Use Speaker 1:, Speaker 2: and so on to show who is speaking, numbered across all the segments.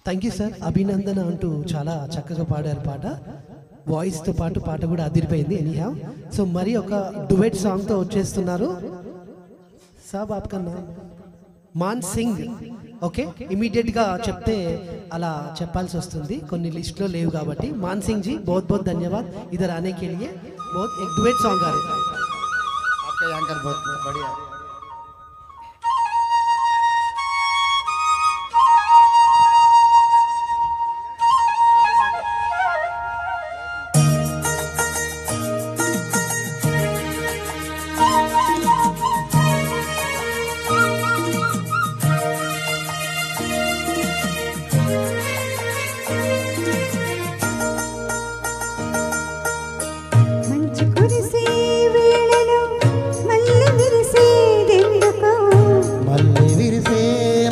Speaker 1: Thank you sir. అభినందన అంటూ చాలా చక్కగా పాడారు పాట. వాయిస్తో పాటు పాట కూడా అదిరిపోయింది. ఎనీహౌ సో మరి ఒక డువెట్ సాంగ్తో వచ్చేస్తున్నారు. సాబ్ ఆప్కా నామ్ మాన్ సింగ్. ఓకే, ఇమీడియట్గా చెప్తే అలా చెప్పాల్సి వస్తుంది, కొన్ని లిస్ట్లో లేవు కాబట్టి. మాన్ సింగ్ जी बहुत बहुत धन्यवाद इधर आने के लिए. बहुत एक डुएट सॉन्ग आ रहे हैं
Speaker 2: आपका एंकर बहुत बढ़िया.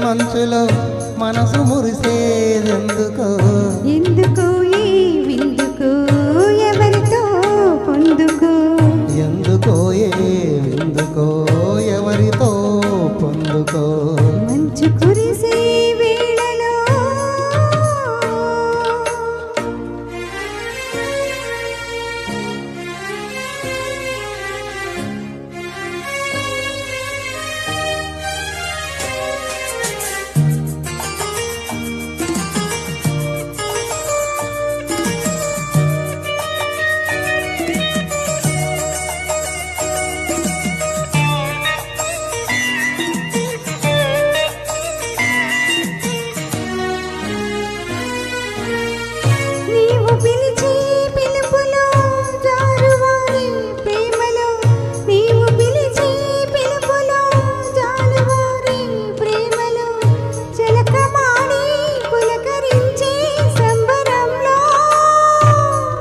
Speaker 3: మనసులో మనసు మురిసేదెందుకో
Speaker 4: ఎందుకో ఈ విందుకో ఎవరితో పొందుకో
Speaker 3: ఎందుకో ఏ విందుకో ఎవరితో పొందుకో
Speaker 4: మంచు కురిసే వేళలో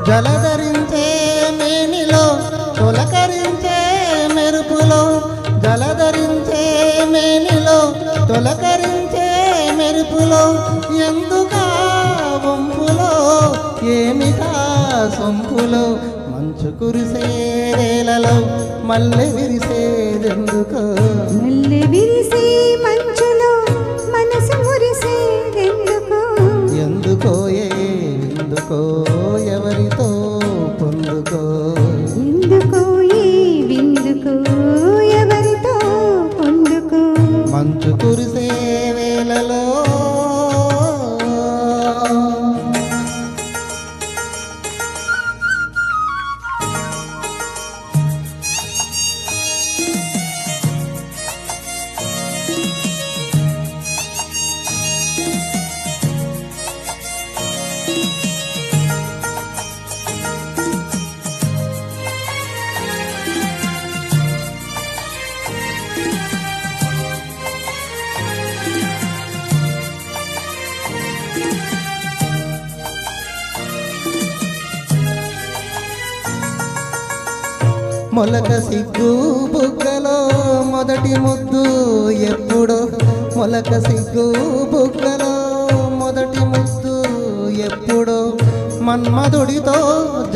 Speaker 3: జలధరించే మేనిలో తొలకరించే మెరుపులో జలధరించే మేనిలో తొలకరించే మెరుపులో ఎందుకా వంపులో ఏమిటా సొంపులో మంచు కురిసే వేళలో మల్లె విరిసేదెందుకో
Speaker 4: మల్లె విరిసే మంచులో మనసు మురిసేదెందుకో
Speaker 3: ఎందుకో ఎందుకో ఎవరితో పొందుకో
Speaker 4: ఎందుకో ఈ విందుకో ఎవరితో పొందుకో
Speaker 3: మంచు కురిసే వేళలో మొలక సిగ్గు బుగ్గలో మొదటి ముద్దు ఎప్పుడో మొలక సిగ్గు బుగ్గలో మొదటి ముద్దు ఎప్పుడో మన్మధుడితో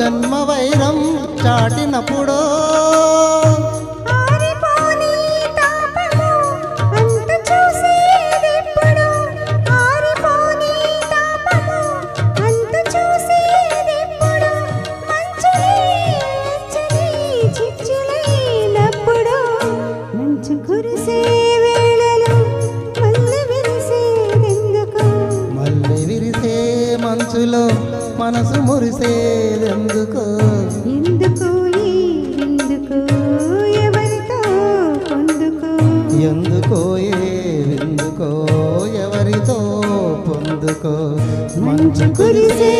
Speaker 3: జన్మ వైరం చాటినప్పుడో మనసులో మనసు మురిసేదెందుకో
Speaker 4: ఎందుకో ఈ విందుకో ఎవరితో పొందుకో
Speaker 3: ఎందుకో ఏ విందుకో ఎవరితో పొందుకో మంచు కురిసే